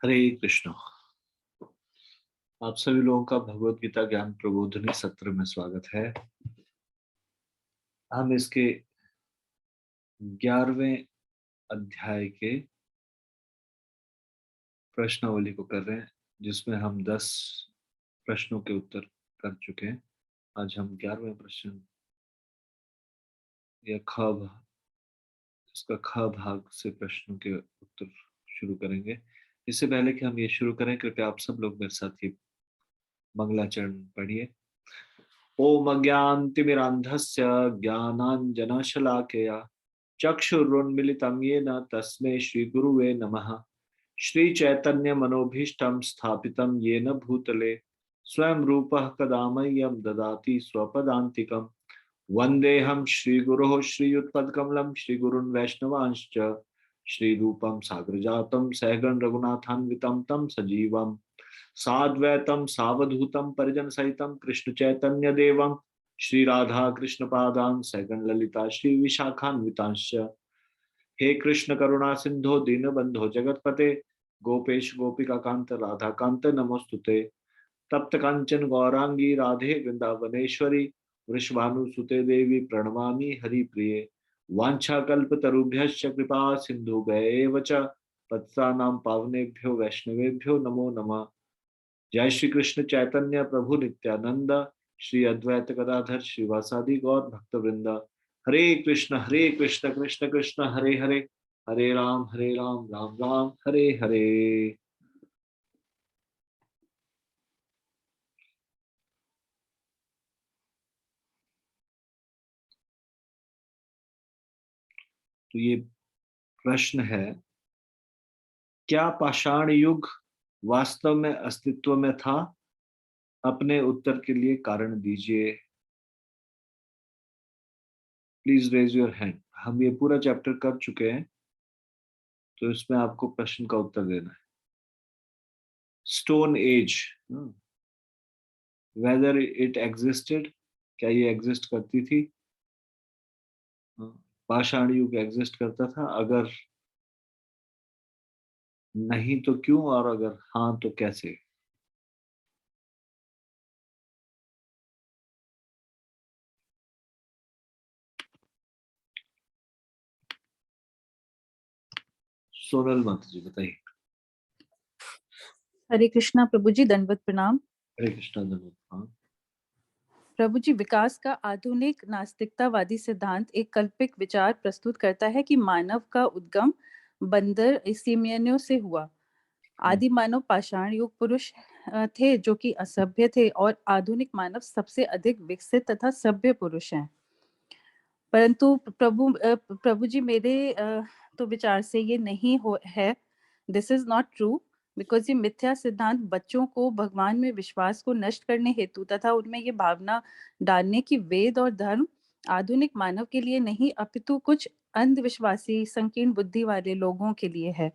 हरे कृष्ण। आप सभी लोगों का भगवत गीता ज्ञान प्रबोधिनी सत्र में स्वागत है। हम इसके 11वें अध्याय के प्रश्नावली को कर रहे हैं, जिसमें हम 10 प्रश्नों के उत्तर कर चुके हैं। आज हम 11वें प्रश्न या इसका ख भाग से प्रश्नों के उत्तर शुरू करेंगे। इससे पहले कि हम ये शुरू करें, कृपया आप सब लोग मेरे साथ ये मंगलाचरण पढ़िए। ओम अज्ञानतिमिरान्धस्य ज्ञानाञ्जनशलाकया चक्षुरुन्मिलितं येन तस्मै श्रीगुरुवे नमः। श्रीचैतन्यमनोभीष्टं स्थापितं येन भूतले स्वयं रूपः कदा मह्यं ददाति स्वपदान्तिकम्। वन्देऽहं श्रीगुरोः श्रीयुतपदकमलं श्रीगुरून् वैष्णवांश्च श्रीरूपं साग्रजातं सहगण रघुनाथान्वितं तं सजीवम् साद्वैतं सावधूतं परिजन सहितं कृष्ण चैतन्य देवं श्री राधा कृष्ण पादान सैगण ललिता श्री विशाखान्वितांश्च। हे कृष्ण करुणा सिंधो दीनबंधो जगतपते गोपेश गोपिका कांत राधा कांत नमोस्तुते। तप्त कांचन गौरांगी राधे वृंदावनेश्वरी वृषभानुसुते देवी प्रणमामि हरिप्रिये। वाञ्छाकल्पतरुभ्यश्च कृपा सिन्धुभ्येव च पतितानां पावनेभ्यो वैष्णवेभ्यो नमो नमः। जय श्री कृष्ण चैतन्य प्रभु नित्यानंद श्री अद्वैत गदाधर श्रीवासादि गौर भक्त वृंद। हरे कृष्ण कृष्ण कृष्ण हरे हरे, हरे राम राम राम हरे हरे। तो ये प्रश्न है, क्या पाषाण युग वास्तव में अस्तित्व में था? अपने उत्तर के लिए कारण दीजिए। Please raise your hand. हम ये पूरा चैप्टर कर चुके हैं, तो इसमें आपको प्रश्न का उत्तर देना है। Stone age, whether it existed, क्या ये एग्जिस्ट करती थी? पाषाण युग एग्जिस्ट करता था? अगर नहीं तो क्यों, और अगर हाँ तो कैसे? सोनल माता जी बताइए। हरे कृष्णा प्रभु जी, दंडवत प्रणाम। हरे कृष्णा धन्यवाद। हाँ, प्रभु जी, विकास का आधुनिक नास्तिकतावादी सिद्धांत एक कल्पित विचार प्रस्तुत करता है कि मानव का उद्गम बंदर सिमियनों से हुआ। आदि मानव पाषाण युग पुरुष थे जो कि असभ्य थे, और आधुनिक मानव सबसे अधिक विकसित तथा सभ्य पुरुष हैं। परंतु प्रभु जी, मेरे तो विचार से ये नहीं है। This is not true, because ये मिथ्या सिद्धांत बच्चों को भगवान में विश्वास को नष्ट करने हेतु तथा उनमें ये भावना डालने की वेद और धर्म आधुनिक मानव के लिए नहीं, अपितु कुछ अंधविश्वासी संकीर्ण बुद्धि वाले लोगों के लिए है।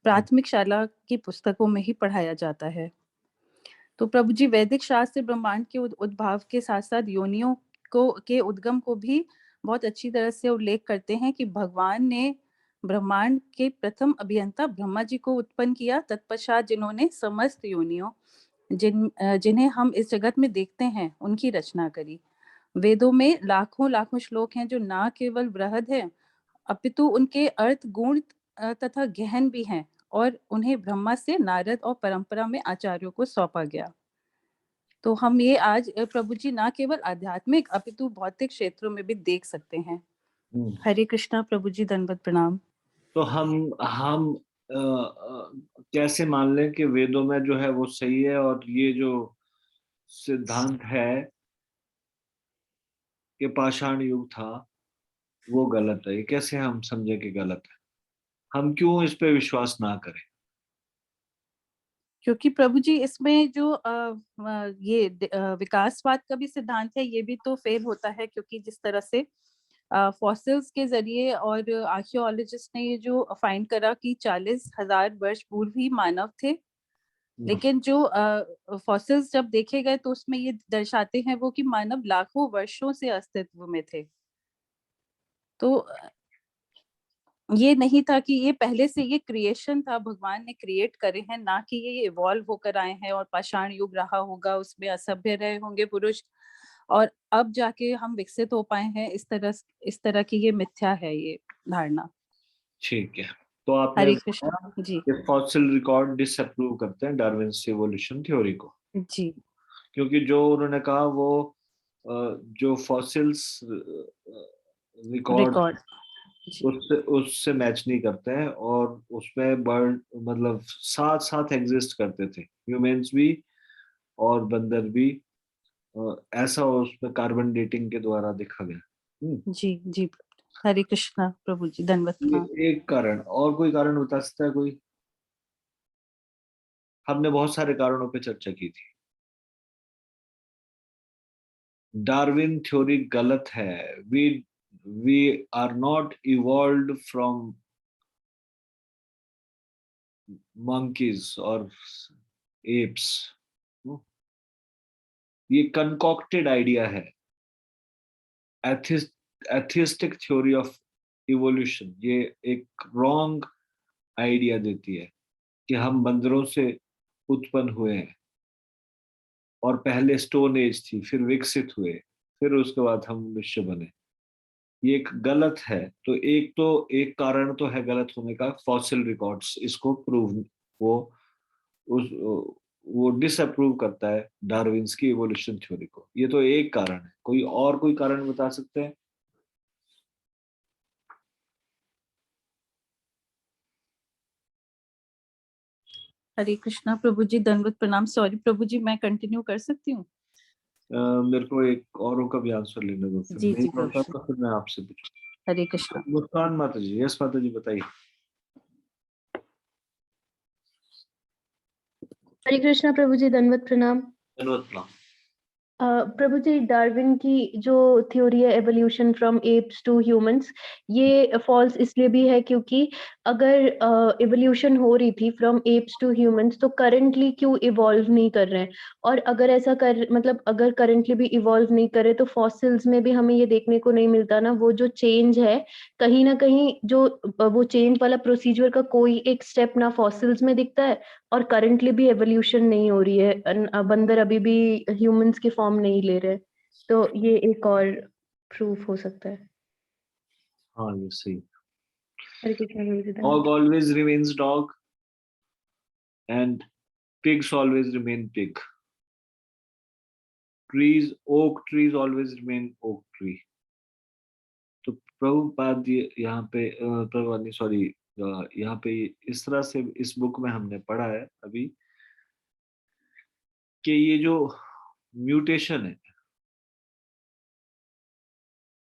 प्राथमिक शाला की पुस्तकों में ही पढ़ाया जाता है। तो प्रभु जी, वैदिक शास्त्र ब्रह्मांड के उद्भाव के साथ साथ योनियों को के उद्गम को भी बहुत अच्छी तरह से उल्लेख करते हैं कि भगवान ने ब्रह्मांड के प्रथम अभियंता ब्रह्मा जी को उत्पन्न किया, तत्पश्चात जिन्होंने समस्त योनियों जिन्हें हम इस जगत में देखते हैं उनकी रचना करी। वेदों में लाखों लाखों श्लोक हैं जो ना केवल बृहद हैं, अपितु उनके अर्थ गूढ़ तथा गहन भी हैं, और उन्हें ब्रह्मा से नारद और परंपरा में आचार्यों को सौंपा गया। तो हम ये आज प्रभु जी ना केवल आध्यात्मिक अपितु भौतिक क्षेत्रों में भी देख सकते हैं। हरे कृष्णा प्रभु जी, दंडवत प्रणाम। तो हम कैसे मान लें कि वेदों में जो है वो सही है, और ये जो सिद्धांत है कि पाषाण युग था वो गलत है? ये कैसे हम समझे कि गलत है? हम क्यों इस पे विश्वास ना करें? क्योंकि प्रभु जी, इसमें जो ये विकासवाद का भी सिद्धांत है, ये भी तो फेल होता है, क्योंकि जिस तरह से फॉसिल्स के जरिए और आर्कियोलॉजिस्ट ने ये जो फाइंड करा कि 40,000 वर्ष पूर्व ही मानव थे, लेकिन जो फॉसिल्स जब देखे गए तो उसमें ये दर्शाते हैं वो कि मानव लाखों वर्षों से अस्तित्व में थे। तो ये नहीं था कि ये पहले से ये क्रिएशन था, भगवान ने क्रिएट करे हैं, ना कि ये इवॉल्व होकर आए हैं और पाषाण युग रहा होगा, उसमें असभ्य रहे होंगे पुरुष और अब जाके हम विकसित हो पाए हैं। इस तरह की ये मिथ्या है ये धारणा। ठीक है, तो आपने हरे बताया कृष्ण जी। कि फॉसिल रिकॉर्ड डिसअप्रूव करते हैं डार्विन इवोल्यूशन थ्योरी को, जी क्योंकि जो उन्होंने कहा वो जो फॉसिल्स रिकॉर्ड रिकॉर्ड। जी उससे उससे मैच नहीं करते हैं, और उसमें बर्ड मतलब साथ साथ एग्जिस्ट करते थे, ह्यूमंस भी और बंदर भी। ऐसा उसमें कार्बन डेटिंग के द्वारा देखा गया। जी जी। हरे कृष्णा प्रभु जी, दंडवत ये प्रणाम। एक कारण, और कोई कारण बता सकता है कोई? हमने बहुत सारे कारणों पे चर्चा की थी। डार्विन थ्योरी गलत है। We are not evolved from monkeys और एप्स। ये कंकॉक्टेड आइडिया है। एथिस्टिक थ्योरी ऑफ इवोल्यूशन ये एक रॉन्ग आइडिया देती है कि हम बंदरों से उत्पन्न हुए हैं और पहले स्टोन एज थी, फिर विकसित हुए, फिर उसके बाद हम मनुष्य बने। ये एक गलत है। तो एक कारण तो है गलत होने का, फॉसिल रिकॉर्ड्स इसको प्रूव, वो उस वो डिसअप्रूव करता है डार्विन्स की इवोल्यूशन थ्योरी को। ये तो एक कारण है, कोई और कोई कारण बता सकते हैं? हरे कृष्णा प्रभु जी, दंडवत प्रणाम। सॉरी प्रभु जी, मैं कंटिन्यू कर सकती हूँ? मेरे को एक औरों का भी आंसर लेने दो, फिर जी नहीं जी प्रभु पड़ता जी। तो फिर मैं आपसे पूछूं। हरे कृष्णा। मुस्कान माता जी, यस माता जी बताइए। हरे कृष्णा प्रभु जी, दंडवत प्रणाम। धन्यवाद। प्रभु जी, डार्विन की जो थ्योरी है evolution from apes to humans, ये फॉल्स इसलिए भी है क्योंकि अगर एवोल्यूशन हो रही थी फ्रॉम एप्स टू ह्यूमंस तो करंटली क्यों इवॉल्व नहीं कर रहे हैं? और अगर ऐसा कर मतलब अगर करंटली भी इवॉल्व नहीं करे तो फॉसिल्स में भी हमें ये देखने को नहीं मिलता ना, वो जो चेंज है कहीं ना कहीं जो वो चेंज वाला प्रोसीजर का कोई एक स्टेप ना फॉसिल्स में दिखता है और करंटली भी एवोल्यूशन नहीं हो रही है, बंदर अभी भी ह्यूमंस की फॉर्म नहीं ले रहे, तो ये एक और प्रूफ हो सकता है। हाँ ये सही। हरे कृष्णा प्रभु जी, Dog धन्यवाद। always remains dog and pigs always remain pig. Oak trees always remain oak tree. तो प्रभुपाद यहाँ पे प्रभुपाद नहीं, सॉरी, यहाँ पे इस तरह से इस बुक में हमने पढ़ा है अभी कि ये जो म्यूटेशन है,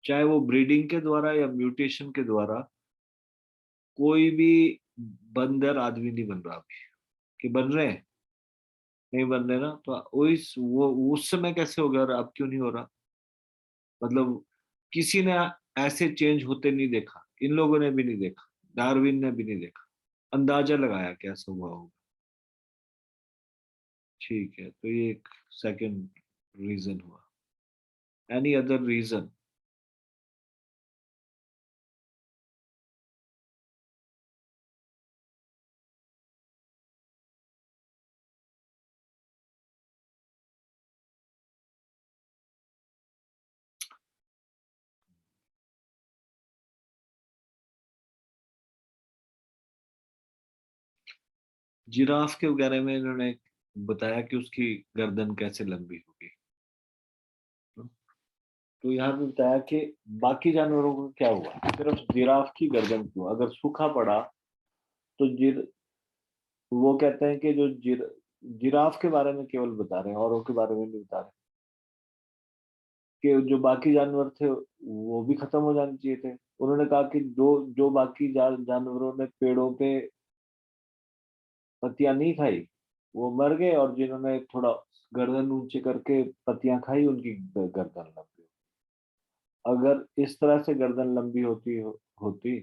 चाहे वो ब्रीडिंग के द्वारा या म्यूटेशन के द्वारा, कोई भी बंदर आदमी नहीं बन रहा अभी। कि बन रहे हैं? नहीं बन रहे ना, तो वो उस समय कैसे हो गया और अब क्यों नहीं हो रहा? मतलब किसी ने ऐसे चेंज होते नहीं देखा, इन लोगों ने भी नहीं देखा, डार्विन ने भी नहीं देखा, अंदाजा लगाया कैसा हुआ होगा। ठीक है, तो ये एक सेकंड रीजन हुआ। Any other reason? जिराफ के बारे में इन्होंने बताया कि उसकी गर्दन कैसे लंबी होगी। तो यहाँ पे बताया कि बाकी जानवरों को क्या हुआ, सिर्फ जिराफ की गर्दन क्यों? अगर सूखा पड़ा तो वो कहते हैं कि जो जिराफ के बारे में केवल बता रहे हैं, औरों के बारे में नहीं बता रहे, कि जो बाकी जानवर थे वो भी खत्म हो जाने चाहिए थे। उन्होंने कहा कि जो जो बाकी जानवरों ने पेड़ों पे पत्तियां नहीं खाई वो मर गए, और जिन्होंने थोड़ा गर्दन ऊंचे करके पत्तियां खाई उनकी गर्दन लंबी। अगर इस तरह से गर्दन लंबी होती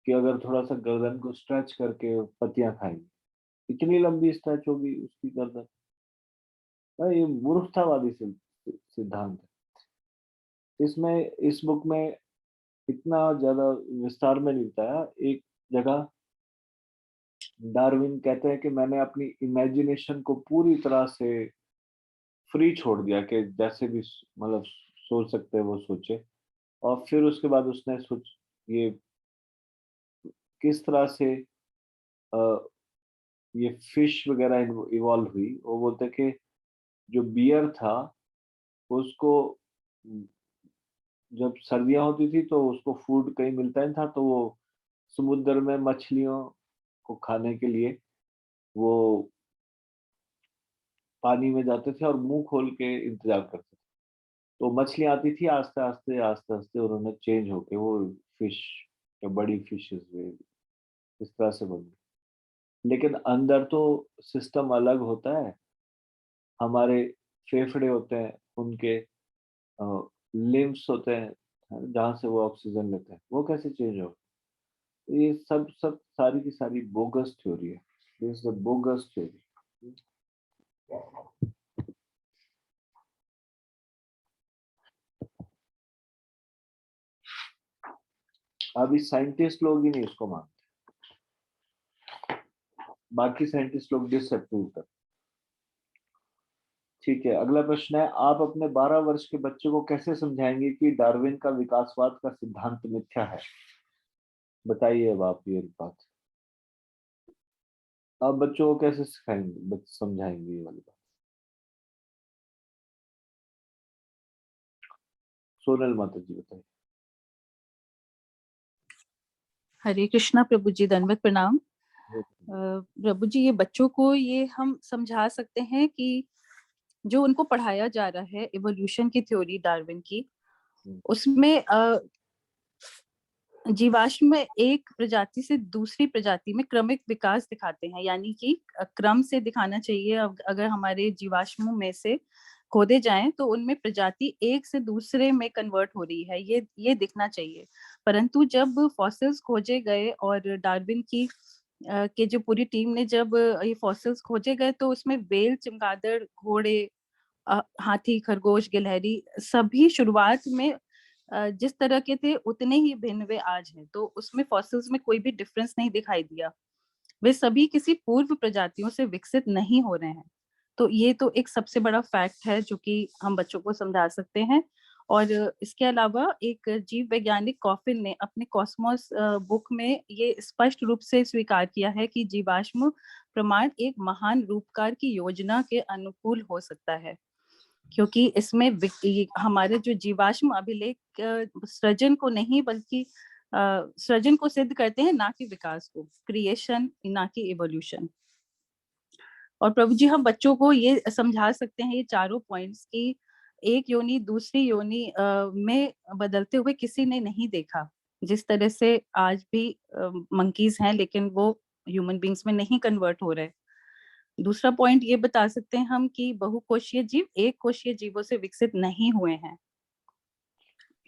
कि अगर थोड़ा सा गर्दन को स्ट्रेच करके पत्तियां खाई, इतनी लंबी स्ट्रेच होगी उसकी गर्दन। ये मूर्खतावादी सिद्धांत है। इसमें इस बुक में इतना ज्यादा विस्तार में नहीं बताया। एक जगह डार्विन कहते हैं कि मैंने अपनी इमेजिनेशन को पूरी तरह से फ्री छोड़ दिया कि जैसे भी मतलब सोच सकते हैं वो सोचे। और फिर उसके बाद उसने सोच ये किस तरह से अ, ये फिश वगैरह इवॉल्व हुई। वो बोलते हैं कि जो बियर था उसको जब सर्दियां होती थी तो उसको फूड कहीं मिलता नहीं था, तो वो समुद्र में मछलियों को खाने के लिए वो पानी में जाते थे और मुंह खोल के इंतजार करते थे। तो मछलियां आती थी, आस्ते आस्ते आस्ते आस्ते उन्होंने चेंज होके वो फिश या बड़ी फिशेस हुए, इस तरह से बन गई। लेकिन अंदर तो सिस्टम अलग होता है। हमारे फेफड़े होते हैं, उनके लिम्स होते हैं, जहाँ से वो ऑक्सीजन लेते हैं, वो कैसे चेंज हो। ये सब सब सारी की सारी बोगस थ्योरी है। This is a bogus theory. अभी साइंटिस्ट लोग ही नहीं इसको मानते, बाकी साइंटिस्ट लोग डिसअप्रूव करते। ठीक है, अगला प्रश्न है, आप अपने 12 वर्ष के बच्चे को कैसे समझाएंगे कि डार्विन का विकासवाद का सिद्धांत मिथ्या है। बताइए अब आप ये बात, आप बच्चों को कैसे सिखाएंगे, समझाएंगे ये वाली बात। सोनल माता जी बताइए। हरे कृष्णा प्रभु जी, दंडवत प्रणाम। प्रभु जी, ये बच्चों को ये हम समझा सकते हैं कि जो उनको पढ़ाया जा रहा है इवोल्यूशन की थ्योरी डार्विन की, उसमें जीवाश्म में एक प्रजाति से दूसरी प्रजाति में क्रमिक विकास दिखाते हैं, यानी कि क्रम से दिखाना चाहिए। अगर हमारे जीवाश्मों में से खोदे जाएं तो उनमें प्रजाति एक से दूसरे में कन्वर्ट हो रही है, ये दिखना चाहिए। परंतु जब फॉसिल्स खोजे गए और डार्विन की के जो पूरी टीम ने जब ये फॉसिल्स खोजे गए तो उसमें वेल, चमगादड़, घोड़े, हाथी, खरगोश, गिलहरी सभी शुरुआत में जिस तरह के थे उतने ही भिन्न वे आज हैं। तो उसमें फॉसिल्स में कोई भी डिफरेंस नहीं दिखाई दिया। वे सभी किसी पूर्व प्रजातियों से विकसित नहीं हो रहे हैं। तो ये तो एक सबसे बड़ा फैक्ट है जो कि हम बच्चों को समझा सकते हैं। और इसके अलावा एक जीव वैज्ञानिक कॉफिन ने अपने कॉस्मोस बुक में ये स्पष्ट रूप से स्वीकार किया है कि जीवाश्म प्रमाण एक महान रूपकार की योजना के अनुकूल हो सकता है, क्योंकि इसमें हमारे जो जीवाश्म अभिलेख सृजन को नहीं बल्कि सृजन को सिद्ध करते हैं, ना कि विकास को, क्रिएशन ना कि इवोल्यूशन। और प्रभु जी, हम बच्चों को ये समझा सकते हैं ये चारों पॉइंट्स की एक योनि दूसरी योनि में बदलते हुए किसी ने नहीं देखा। जिस तरह से आज भी मंकीज हैं लेकिन वो ह्यूमन बींग्स में नहीं कन्वर्ट हो रहे। दूसरा पॉइंट ये बता सकते हैं हम कि बहुकोशीय जीव एक कोशीय जीवों से विकसित नहीं हुए हैं।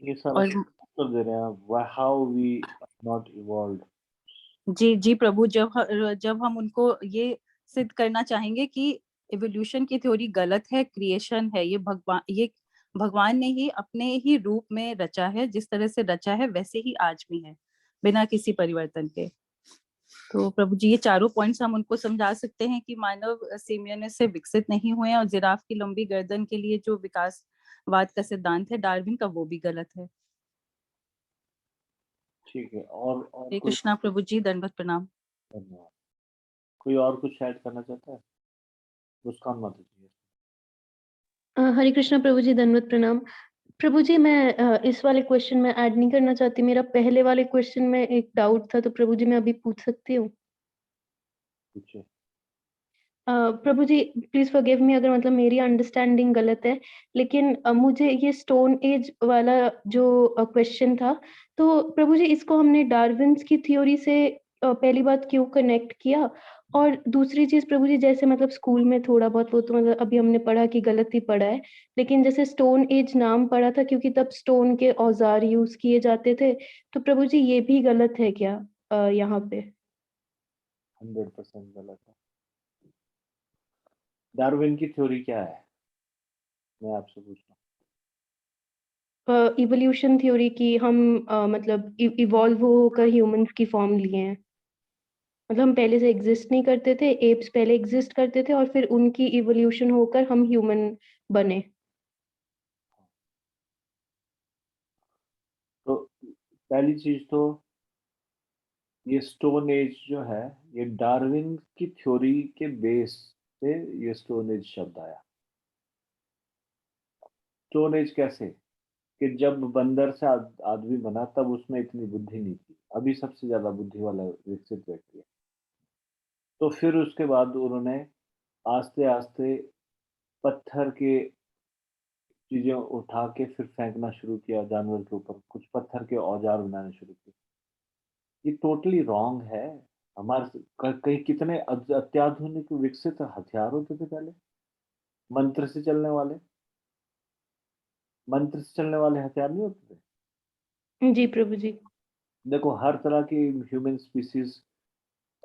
ये सारा और उत्तर दे रहे हैं, हाउ वी नॉट इवॉल्व्ड। जी जी प्रभु, जब हम उनको ये सिद्ध करना चाहेंगे कि इवोल्यूशन की थ्योरी गलत है, क्रिएशन है, ये भगवान ने ही अपने ही रूप में रचा है, जिस तरह से रचा है वैसे ही आज भी है, बिना किसी परिवर्तन के। तो प्रभु जी, ये चारों पॉइंट्स हम उनको समझा सकते हैं कि मानव सिमियन से विकसित नहीं हुए हैं, और जिराफ की लंबी गर्दन के लिए जो विकासवाद का सिद्धांत है डार्विन का, वो भी गलत है। ठीक है, और हरे कोई। कृष्णा प्रभु जी, दंडवत प्रणाम। धन्यवाद। कोई और कुछ ऐड करना चाहता है? मुस्कान माता जी। हरे कृष्णा प्रभु जी, दंडवत प्रणाम। प्रभु जी, मैं इस वाले क्वेश्चन में ऐड नहीं करना चाहती। मेरा पहले वाले क्वेश्चन में एक डाउट था, तो प्रभु जी मैं अभी पूछ सकती हूँ? पूछिए। प्रभु जी, प्लीज फॉरगिव मी अगर मतलब मेरी अंडरस्टैंडिंग गलत है, लेकिन मुझे ये स्टोन एज वाला जो क्वेश्चन था, तो प्रभु जी इसको हमने डार्विन्स की थ्योरी से पहली बात क्यों कनेक्ट किया? और दूसरी चीज प्रभु जी, जैसे मतलब स्कूल में थोड़ा बहुत वो तो मतलब अभी हमने पढ़ा कि गलत ही पढ़ा है, लेकिन जैसे स्टोन एज नाम पढ़ा था क्योंकि तब स्टोन के औजार यूज किए जाते थे, तो प्रभु जी ये भी गलत है क्या यहाँ पे? 100% गलत है। डार्विन की थ्योरी क्या है, मैं आपसे पूछ रहा हूँ। इवोल्यूशन थ्योरी की हम मतलब इवॉल्व होकर ह्यूमंस की फॉर्म लिए हैं। मतलब हम पहले से एग्जिस्ट नहीं करते थे, एप्स पहले एग्जिस्ट करते थे और फिर उनकी इवोल्यूशन होकर हम ह्यूमन बने। तो पहली चीज तो ये स्टोन एज जो है, ये डार्विन की थ्योरी के बेस से ये स्टोन एज शब्द आया। स्टोन एज कैसे? कि जब बंदर से आदमी बना तब उसमें इतनी बुद्धि नहीं थी, अभी सबसे ज्यादा बुद्धि वाला विकसित व्यक्ति है। तो फिर उसके बाद उन्होंने आस्ते आस्ते पत्थर के चीजें उठा के फिर फेंकना शुरू किया जानवर के ऊपर, कुछ पत्थर के औजार बनाने शुरू किए। ये टोटली रॉन्ग है। हमारे कहीं कितने अत्याधुनिक विकसित हथियार होते थे पहले, मंत्र से चलने वाले, मंत्र से चलने वाले हथियार नहीं होते थे। जी प्रभु जी। देखो हर तरह की ह्यूमन स्पीसीज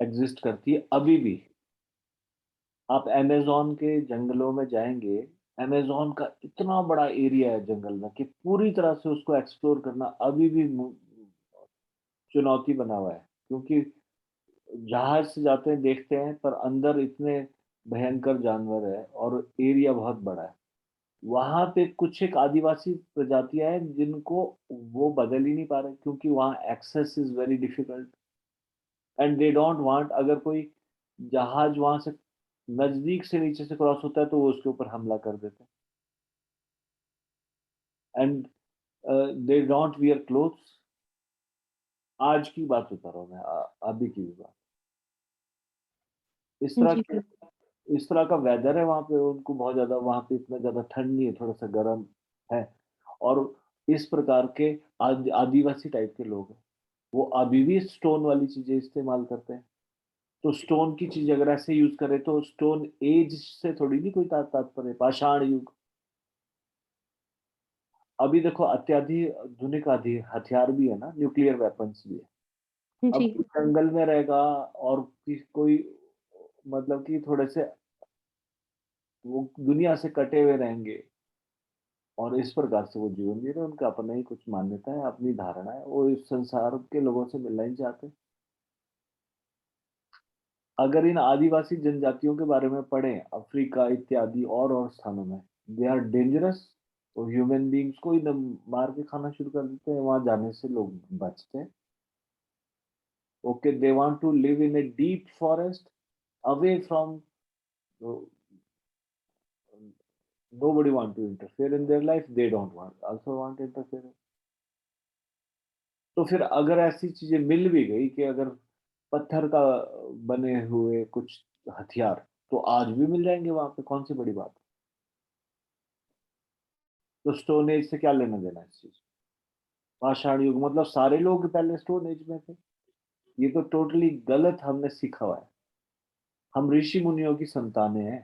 एग्जिस्ट करती है अभी भी। आप अमेजोन के जंगलों में जाएंगे, अमेजोन का इतना बड़ा एरिया है जंगल में कि पूरी तरह से उसको एक्सप्लोर करना अभी भी चुनौती बना हुआ है, क्योंकि जहाज से जाते हैं देखते हैं पर अंदर इतने भयंकर जानवर है और एरिया बहुत बड़ा है। वहां पे कुछ एक आदिवासी प्रजातियां हैं जिनको वो बदल ही नहीं पा रहे, क्योंकि वहाँ access is very difficult and they don't want. अगर कोई जहाज वहां से नजदीक से नीचे से क्रॉस होता है तो वो उसके ऊपर हमला कर देते हैं। And they don't wear clothes. आज की बात बता रहा हूँ मैं, अभी की भी बात। इस तरह जी के प्रभु। इस तरह का वेदर है वहां पे, उनको बहुत ज्यादा वहां पे इतना ज्यादा ठंड नहीं है, थोड़ा सा गर्म है। और इस प्रकार के आदिवासी टाइप के लोग हैं, वो अभी भी स्टोन वाली चीजें इस्तेमाल करते हैं। तो स्टोन की चीज अगर ऐसे यूज करें तो स्टोन एज से थोड़ी नहीं कोई तात्पर्य, पाषाण युग। अभी देखो अत्याधुनिक हथियार भी है ना, न्यूक्लियर वेपन्स भी है। जी। अब कोई जंगल में रहेगा और कोई मतलब कि थोड़े से वो दुनिया से कटे हुए रहेंगे और इस प्रकार से वो जीवन जी रहे, उनका अपना ही कुछ मान्यता है, अपनी धारणा है, वो इस संसार के लोगों से मिलना ही चाहते। अगर इन आदिवासी जनजातियों के बारे में पढ़ें अफ्रीका इत्यादि और स्थानों में, दे आर डेंजरस। वो ह्यूमन बींग्स को ही मार के खाना शुरू कर देते हैं, वहां जाने से लोग बचते हैं। Okay, they want to live in a deep forest away from, nobody want to interfere in their life, they don't want also want interference। तो फिर अगर ऐसी चीजें मिल भी गई कि अगर पत्थर का बने हुए कुछ हथियार, तो आज भी मिल जाएंगे वहां पे, कौन सी बड़ी बात। तो स्टोन एज से क्या लेना देना इस चीज? पाषाण युग मतलब सारे लोग पहले स्टोन एज में थे। ये तो टोटली गलत हमने सीखा हुआ है। हम ऋषि मुनियों की संतानें हैं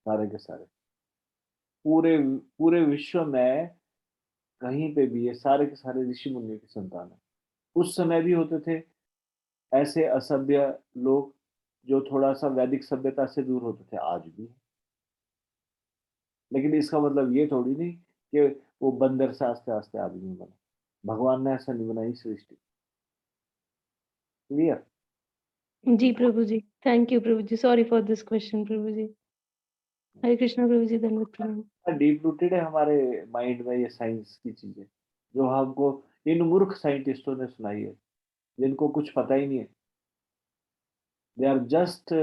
सारे के सारे। पूरे पूरे विश्व में कहीं पे भी ये सारे के सारे ऋषि मुनियों की संतान है। उस समय भी होते थे ऐसे असभ्य लोग जो थोड़ा सा वैदिक सभ्यता से दूर होते थे, आज भी है। लेकिन इसका मतलब ये थोड़ी नहीं कि वो बंदर से आस्ते आस्ते आदमी बने। भगवान ने ऐसा नहीं बनाई सृष्टि। क्लियर? जी प्रभु जी। थैंक यू प्रभु जी। सॉरी फॉर दिस क्वेश्चन प्रभु जी। हरे कृष्णा प्रभु जी, धन्यवाद प्रणाम। डीप रूटेड है हमारे माइंड में ये साइंस की चीजें, जो हमको इन मूर्ख साइंटिस्टों ने सुनाई है, जिनको कुछ पता ही नहीं है। They are just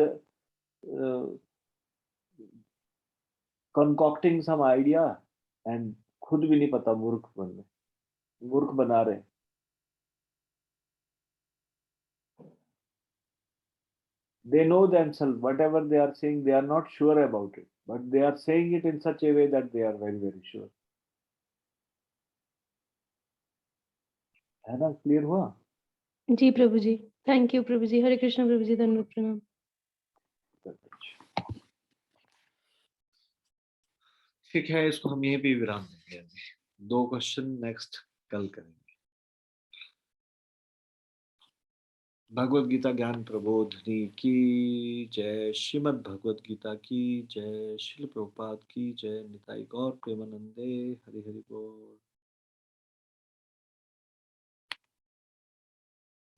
concocting some idea and खुद भी नहीं पता, मूर्ख बना रहे। They know themselves, whatever they are saying, they are not sure about it, but they are saying it in such a way that they are very, very sure. है ना? Clear हुआ? जी प्रभु जी। थैंक यू प्रभु जी। हरे कृष्णा प्रभु जी, धन्यवाद प्रणाम। ठीक है, इसको हम यहीं पे विराम देंगे अभी। 2 क्वेश्चन नेक्स्ट कल करेंगे। भगवत गीता ज्ञान प्रबोधिनी की जय, श्रीमद् भगवत गीता की जय, श्रील प्रभुपाद की जय, निताई गौर प्रेमानंदे, हरि हरि बोल।